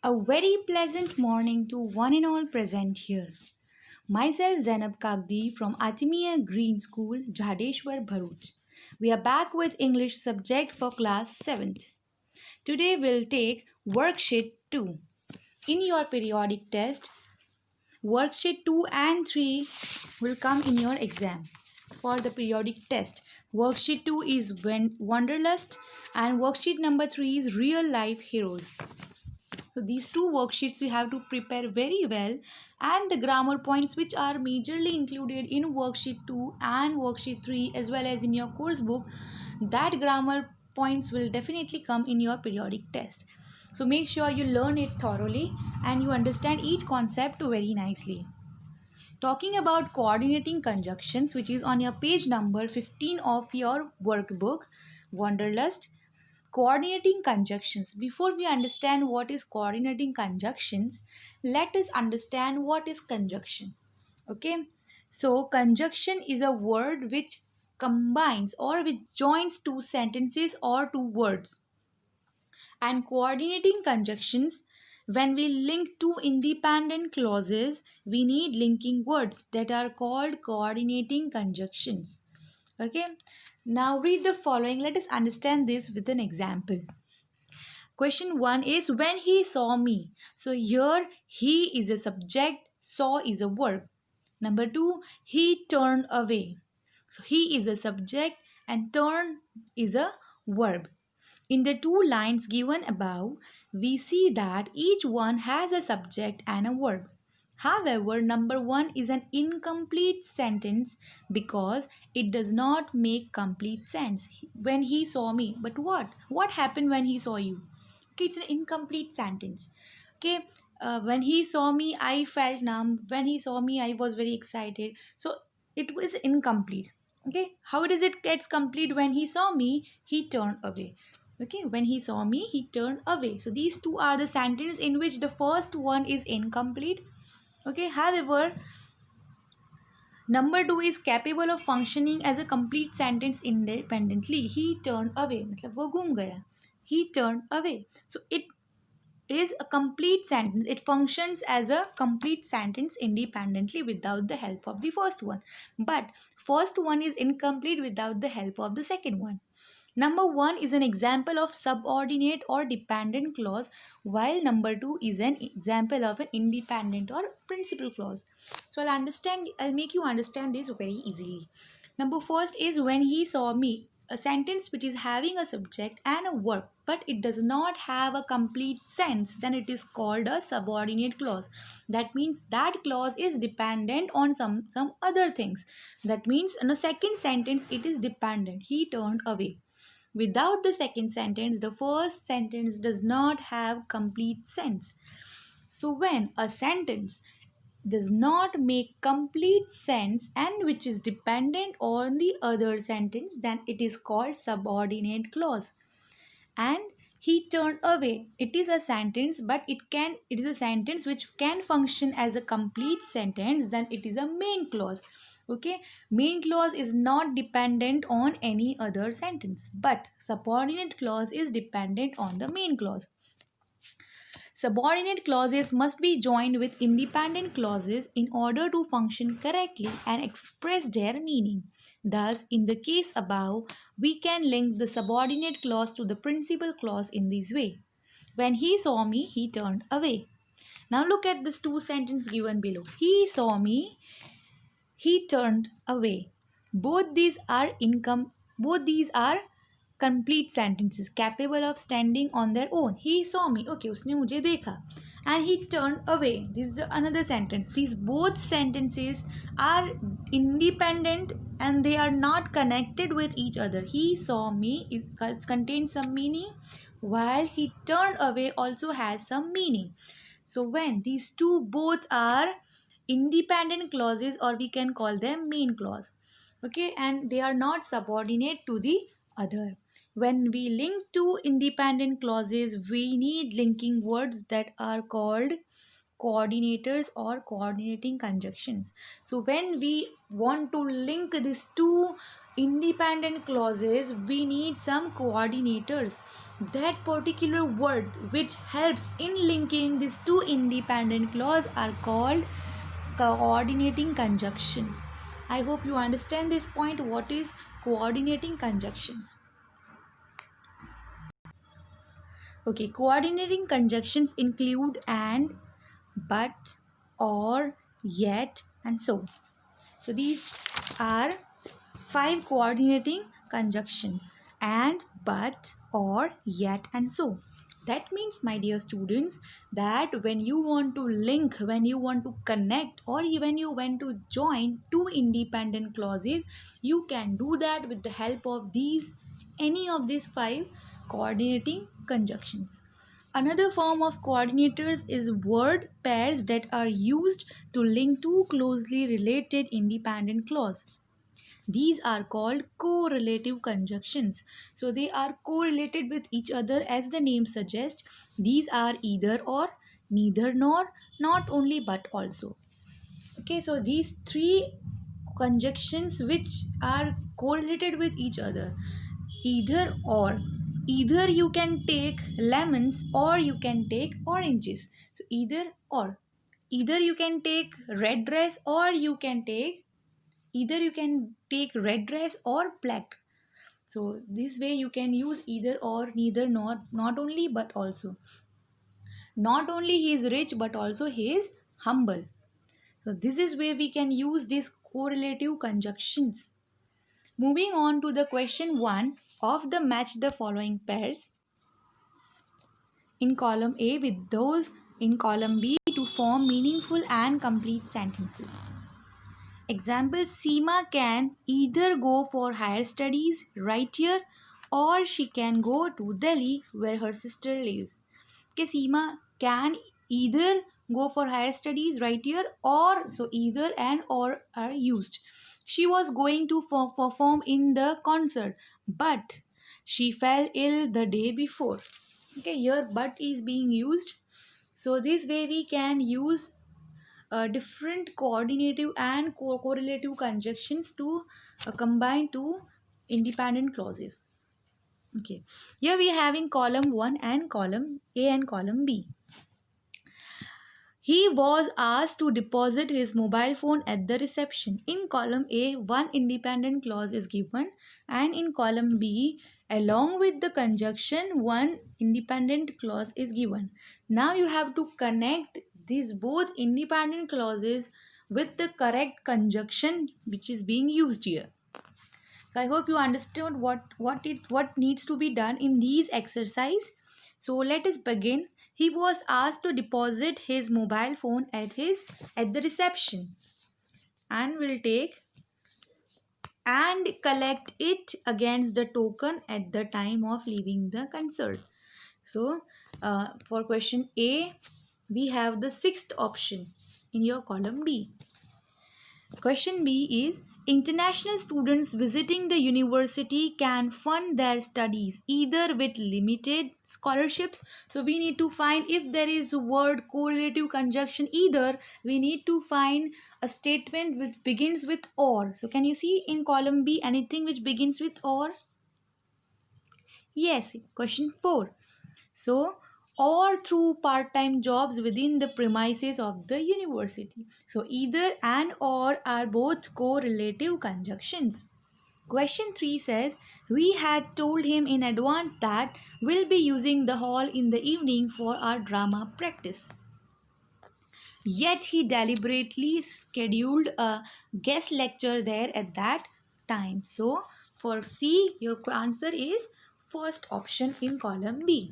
A very pleasant morning to one and all present here. Myself Zainab Kagdi from Atimiya Green School, Jadeshwar, Bharuch. We are back with English subject for class 7th. Today we'll take worksheet 2. In your periodic test, worksheet 2 and 3 will come in your exam for the periodic test. Worksheet 2 is Wanderlust and worksheet number 3 is Real Life Heroes. So these two worksheets you have to prepare very well, and the grammar points which are majorly included in worksheet 2 and worksheet 3 as well as in your course book, that grammar points will definitely come in your periodic test. So make sure you learn it thoroughly and you understand each concept very nicely. Talking about coordinating conjunctions, which is on your page number 15 of your workbook, Wanderlust. Coordinating conjunctions. Before we understand what is coordinating conjunctions, let us understand what is conjunction. Okay, so conjunction is a word which combines or which joins two sentences or two words. And coordinating conjunctions, when we link two independent clauses, we need linking words that are called coordinating conjunctions. Okay, now read the following. Let us understand this with an example. Question 1 is when he saw me. So here he is a subject, saw is a verb. Number 2, he turned away. So he is a subject and turn is a verb. In the two lines given above, we see that each one has a subject and a verb. However, number 1 is an incomplete sentence because it does not make complete sense. When he saw me, but what? What happened when he saw you? Okay, it's an incomplete sentence. Okay, when he saw me, I felt numb. When he saw me, I was very excited. So it was incomplete. Okay, how does it get complete? When he saw me, he turned away. Okay, when he saw me, he turned away. So these two are the sentences in which the first one is incomplete. Okay, however, number 2 is capable of functioning as a complete sentence independently. He turned away. मतलब वो घूम गया. He turned away. So it is a complete sentence. It functions as a complete sentence independently without the help of the first one. But first one is incomplete without the help of the second one. Number 1 is an example of subordinate or dependent clause, while number 2 is an example of an independent or principal clause. So I'll make you understand this very easily. Number first is when he saw me, a sentence which is having a subject and a verb, but it does not have a complete sense, then it is called a subordinate clause. That means that clause is dependent on some other things. That means in a second sentence it is dependent. He turned away. Without the second sentence, the first sentence does not have complete sense. So when a sentence does not make complete sense and which is dependent on the other sentence, then it is called subordinate clause. And he turned away, it is a sentence, but it is a sentence which can function as a complete sentence, then it is a main clause. Okay, main clause is not dependent on any other sentence, but subordinate clause is dependent on the main clause. Subordinate clauses must be joined with independent clauses in order to function correctly and express their meaning. Thus, in the case above, we can link the subordinate clause to the principal clause in this way. When he saw me, he turned away. Now look at these two sentences given below. He saw me, he turned away. Both these are complete sentences capable of standing on their own. He saw me. Okay, उसने मुझे देखा. And he turned away. This is another sentence. These both sentences are independent and they are not connected with each other. He saw me contains some meaning, while he turned away also has some meaning. So when these two both are independent clauses, or we can call them main clause, okay, and they are not subordinate to the other. When we link two independent clauses, we need linking words that are called coordinators or coordinating conjunctions. So when we want to link these two independent clauses, we need some coordinators. That particular word which helps in linking these two independent clauses are called coordinating conjunctions. I hope you understand this point. What is coordinating conjunctions? Okay, coordinating conjunctions include and, but, or, yet, and so. So these are 5 coordinating conjunctions: and, but, or, yet, and so. That means, my dear students, that when you want to link, when you want to connect, or even you want to join two independent clauses, you can do that with the help of these, any of these 5 coordinating conjunctions. Another form of coordinators is word pairs that are used to link two closely related independent clauses. These are called correlative conjunctions. So they are correlated with each other as the name suggests. These are either or, neither nor, not only but also. Okay, so these 3 conjunctions which are correlated with each other, either or. Either you can take lemons or you can take oranges. So either or. Either you can take red dress or you can take, either you can take red dress or black. So this way you can use either or, neither nor, not only but also. Not only he is rich but also he is humble. So this is where we can use these correlative conjunctions. Moving on to the question 1 of the match the following pairs in column A with those in column B to form meaningful and complete sentences. Example, Seema can either go for higher studies right here or she can go to Delhi where her sister lives. Okay, Seema can either go for higher studies right here or, so either and or are used. She was going to perform in the concert but she fell ill the day before. Okay, here but is being used. So this way we can use different coordinative and correlative conjunctions to combine two independent clauses. Okay, here we are having column 1 and column A and column B. He was asked to deposit his mobile phone at the reception. In column A, one independent clause is given, and in column B, along with the conjunction, one independent clause is given. Now you have to connect these both independent clauses with the correct conjunction which is being used here. So I hope you understood what needs to be done in these exercise. So let us begin. He was asked to deposit his mobile phone at the reception and will take and collect it against the token at the time of leaving the concert. So for question A, we have the 6th option in your column B. Question B is, international students visiting the university can fund their studies either with limited scholarships. So we need to find, if there is a word correlative conjunction either, we need to find a statement which begins with or. So can you see in column B anything which begins with or? Yes, question 4. So, or through part-time jobs within the premises of the university. So, either and or are both correlative conjunctions. Question 3 says, we had told him in advance that we'll be using the hall in the evening for our drama practice. Yet he deliberately scheduled a guest lecture there at that time. So, for C, your answer is first option in column B.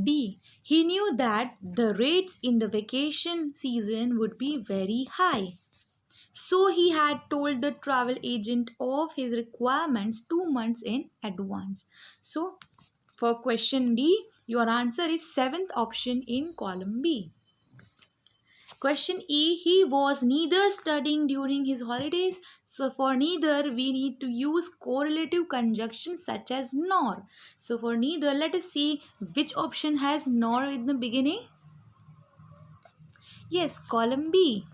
D. He knew that the rates in the vacation season would be very high. So he had told the travel agent of his requirements 2 months in advance. So for question D, your answer is 7th option in column B. Question E, he was neither studying during his holidays. So for neither, we need to use correlative conjunctions such as nor. So for neither, let us see which option has nor in the beginning. Yes, column B.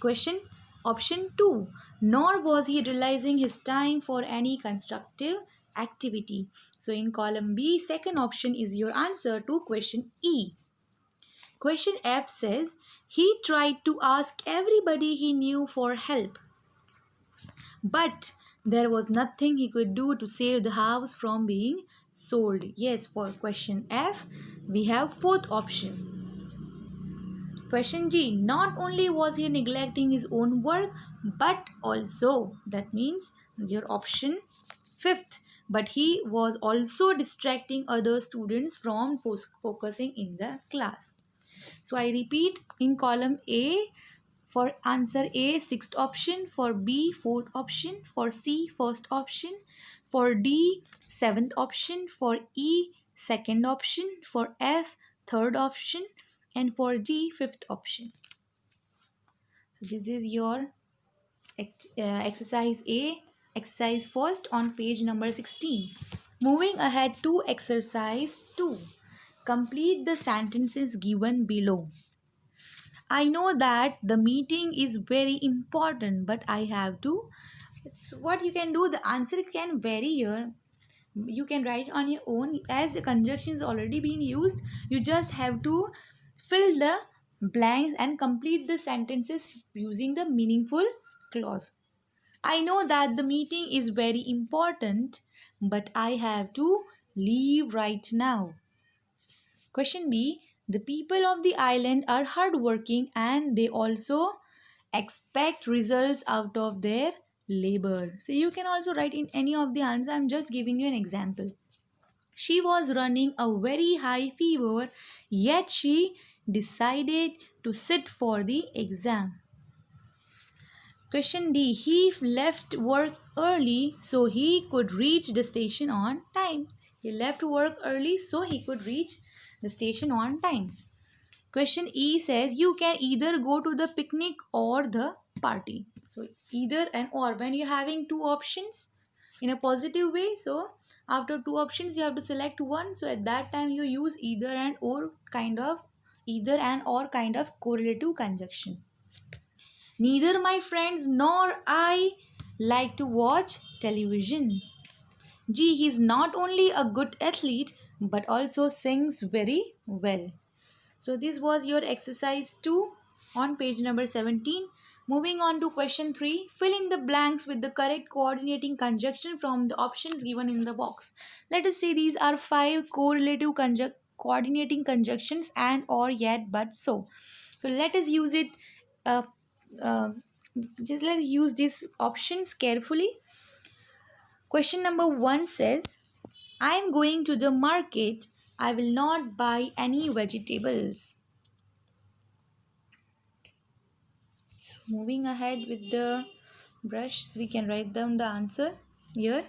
Question option 2. nor was he realizing his time for any constructive activity. So in column B, second option is your answer to question E. Question F says, he tried to ask everybody he knew for help, but there was nothing he could do to save the house from being sold. Yes, for question F, we have fourth option. Question G, not only was he neglecting his own work, but also, that means your option fifth, but he was also distracting other students from focusing in the class. So I repeat, in column A, for answer A, sixth option, for B, fourth option, for C, first option, for D, seventh option, for E, second option, for F, third option, and for G, fifth option. So this is your exercise A, exercise first on page number 16. Moving ahead to exercise 2. Complete the sentences given below. I know that the meeting is very important, but I have to. So what you can do, the answer can vary here. You can write on your own. As the conjunction is already being used, you just have to fill the blanks and complete the sentences using the meaningful clause. I know that the meeting is very important, but I have to leave right now. Question B. The people of the island are hardworking and they also expect results out of their labor. So you can also write in any of the answers. I'm just giving you an example. She was running a very high fever, yet she decided to sit for the exam. Question D. He left work early so he could reach the station on time. He left work early so he could reach the station on time. Question E says you can either go to the picnic or the party. So either and or, when you're having two options in a positive way, so after two options you have to select one. So at that time you use either and or kind of correlative conjunction. Neither my friends nor I like to watch television. G, he's not only a good athlete but also sings very well. So this was your exercise 2 on page number 17. Moving on to question 3. Fill in the blanks with the correct coordinating conjunction from the options given in the box. Let us say these are 5 correlative coordinating conjunctions and or yet but so. So let us use it. Uh, uh, just let's use these options carefully. Question number 1 says, I am going to the market. I will not buy any vegetables. So moving ahead with the brush, we can write down the answer here.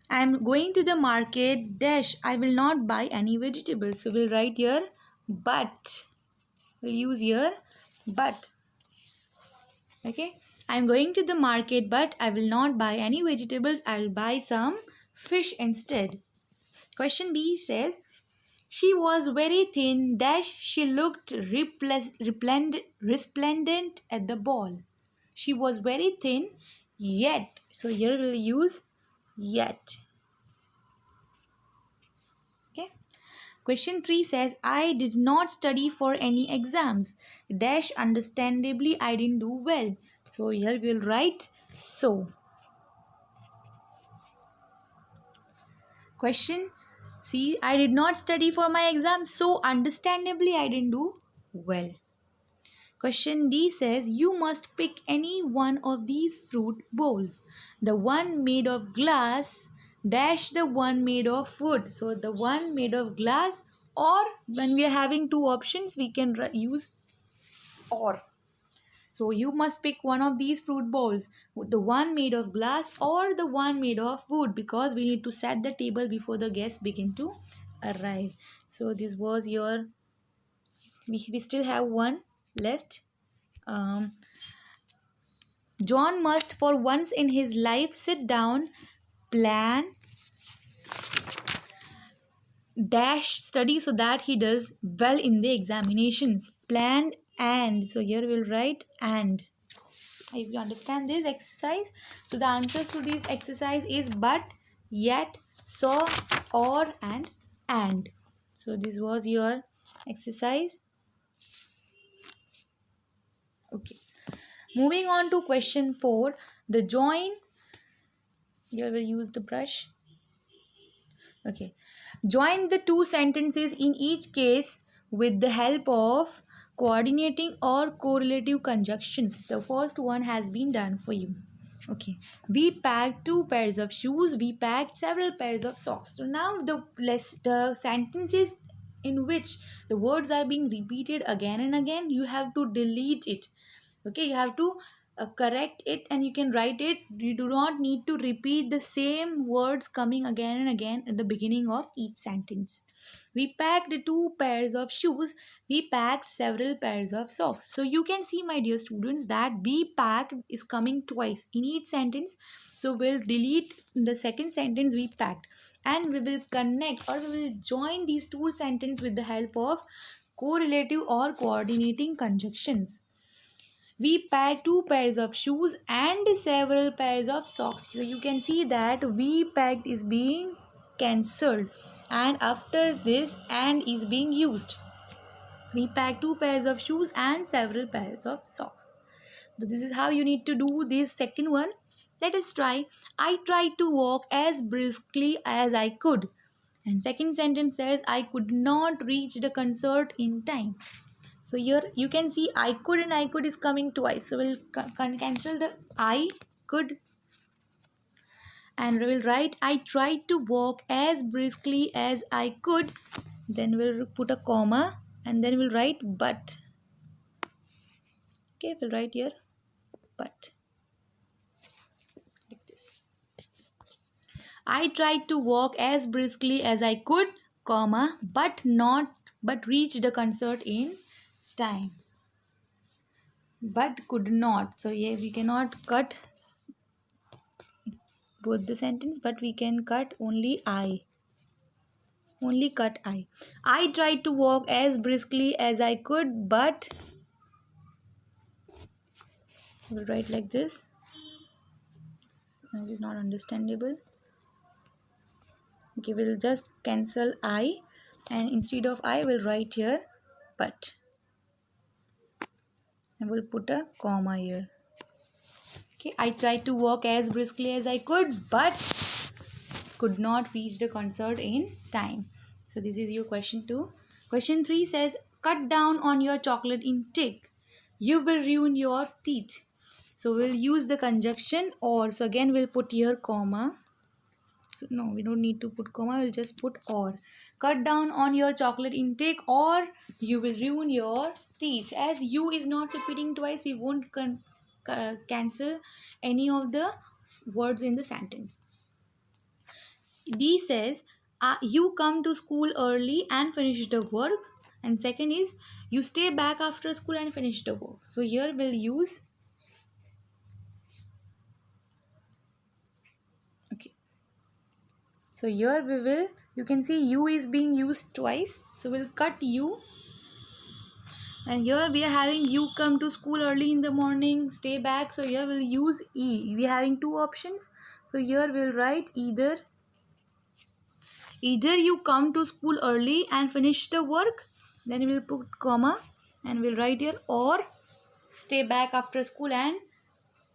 I am going to the market dash. I will not buy any vegetables. So we'll write here but. We'll use here but. Okay. I am going to the market but I will not buy any vegetables. I will buy some fish instead. Question B says, she was very thin dash. She looked resplendent at the ball. She was very thin yet. So here we'll use yet. Okay. Question 3 says, I did not study for any exams. Dash, understandably I didn't do well. So here we'll write so. Question C, I did not study for my exam, so understandably I didn't do well. Question D says, you must pick any one of these fruit bowls. The one made of glass dash the one made of wood. So the one made of glass, or when we are having two options we can use or. So you must pick one of these fruit bowls, the one made of glass or the one made of wood, because we need to set the table before the guests begin to arrive. So this was your, we still have one left. John must for once in his life sit down, plan, dash study so that he does well in the examinations. Plan and, so here we'll write and. If you understand this exercise, so the answers to this exercise is but, yet, so, or, and. So this was your exercise. Okay. Moving on to question 4. The join. Here we'll use the brush. Okay. Join the two sentences in each case with the help of coordinating or correlative conjunctions. The first one has been done for you. Okay. We packed 2 pairs of shoes. We packed several pairs of socks. So now the sentences in which the words are being repeated again and again, you have to delete it. Okay, you have to correct it and you can write it. You do not need to repeat the same words coming again and again at the beginning of each sentence. We packed 2 pairs of shoes. We packed several pairs of socks. So you can see, my dear students, that we packed is coming twice in each sentence. So we'll delete the second sentence, we packed, and we will connect or we will join these two sentences with the help of correlative or coordinating conjunctions. We packed 2 pairs of shoes and several pairs of socks. So you can see that we packed is being cancelled, and after this and is being used. We packed 2 pairs of shoes and several pairs of socks. So this is how you need to do this second one. Let us try. I tried to walk as briskly as I could. And second sentence says I could not reach the concert in time. So here you can see I could and I could is coming twice. So we'll cancel the I could and we will write I tried to walk as briskly as I could. Then we'll put a comma and then we'll write but. Okay, we'll write here but. Like this. I tried to walk as briskly as I could, comma, but reach the concert in time. But could not. So yeah, we cannot cut both the sentence, but we can cut only I. Only cut I. I tried to walk as briskly as I could, but we'll write like this. It is not understandable. Okay, we'll just cancel I, and instead of I, we'll write here but. And we'll put a comma here. Okay, I tried to walk as briskly as I could, but could not reach the concert in time. So this is your question 2. Question 3 says, cut down on your chocolate intake. You will ruin your teeth. So we'll use the conjunction or. So again we'll put here comma. So no, we don't need to put comma. We'll just put or. Cut down on your chocolate intake or you will ruin your teeth. As you is not repeating twice, we won't cancel any of the words in the sentence. D says, you come to school early and finish the work. And second is, you stay back after school and finish the work. So here we'll use. Okay. So here we will, you can see you is being used twice. So we'll cut you. And here we are having you come to school early in the morning, stay back. So here we'll use E. We are having 2 options. So here we'll write either you come to school early and finish the work, then we'll put comma and we'll write here, or stay back after school and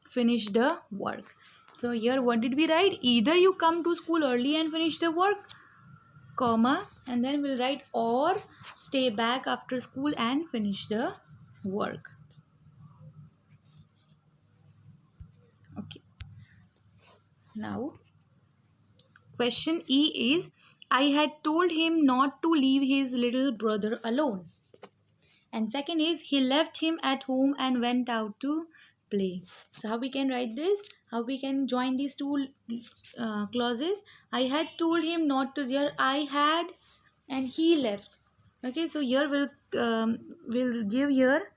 finish the work. So here what did we write? Either you come to school early and finish the work, comma, and then we'll write or stay back after school and finish the work. Okay. Now question E is, I had told him not to leave his little brother alone. And second is, he left him at home and went out to play. So how we can write this? How we can join these two clauses? I had told him not to. Here I had and he left. Okay, so here we'll give here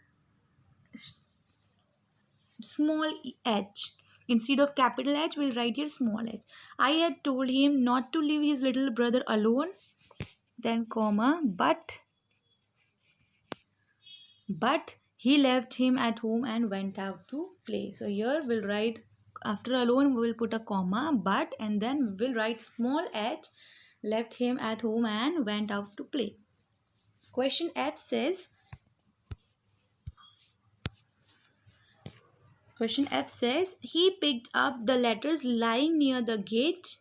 small h. Instead of capital H, we'll write here small h. I had told him not to leave his little brother alone. Then comma, but He left him at home and went out to play. So here we'll write, after alone we will put a comma, but, and then we'll write small h, left him at home and went out to play. Question F says, he picked up the letters lying near the gate.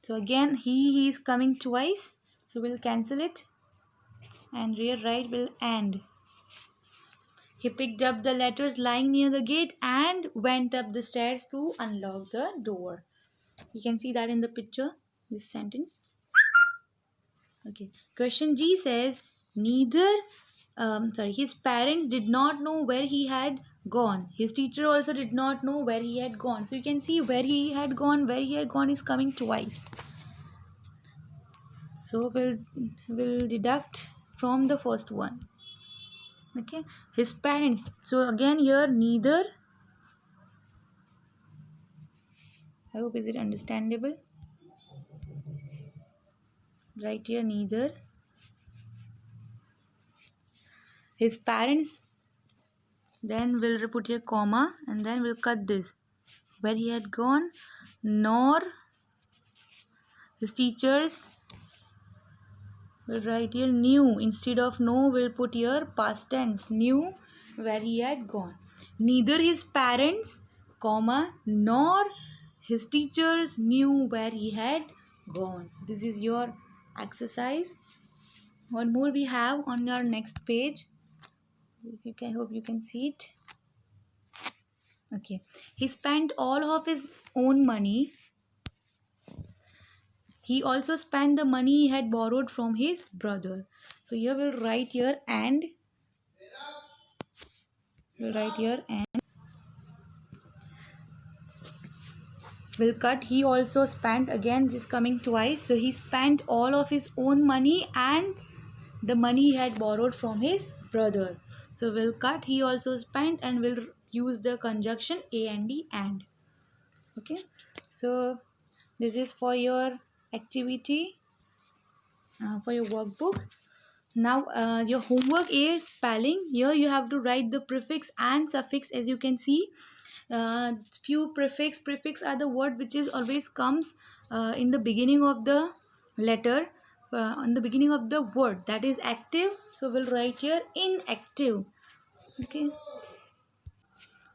So again, he is coming twice. So we'll cancel it and rewrite will end. He picked up the letters lying near the gate and went up the stairs to unlock the door. You can see that in the picture, this sentence. Okay. Question G says, his parents did not know where he had gone. His teacher also did not know where he had gone. So you can see where he had gone is coming twice. So we'll deduct from the first one. Okay. His parents. So again here neither. I hope is it understandable. Right here neither. His parents. Then we'll put here comma and then we'll cut this. Where he had gone, nor his teachers. We'll write here knew. Instead of know, we'll put here past tense. Knew where he had gone. Neither his parents, comma, nor his teachers knew where he had gone. So this is your exercise. One more we have on your next page. This hope you can see it. Okay. He spent all of his own money. He also spent the money he had borrowed from his brother. So here we'll write here and. We'll write here and. We'll cut he also spent, again just coming twice. So he spent all of his own money and the money he had borrowed from his brother. So we'll cut he also spent and we'll use the conjunction a and d and. Okay. So this is for your activity, for your workbook. Now your homework is spelling. Here you have to write the prefix and suffix. As you can see, few prefix are the word which is always comes in the beginning of the letter, on the beginning of the word, that is active. So we'll write here inactive. Okay,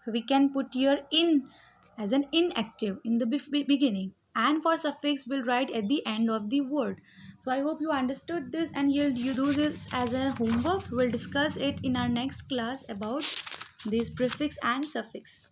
so we can put here in as an inactive in the beginning, and for suffix we'll write at the end of the word. So I hope you understood this and you do this as a homework. We'll discuss it in our next class about this prefix and suffix.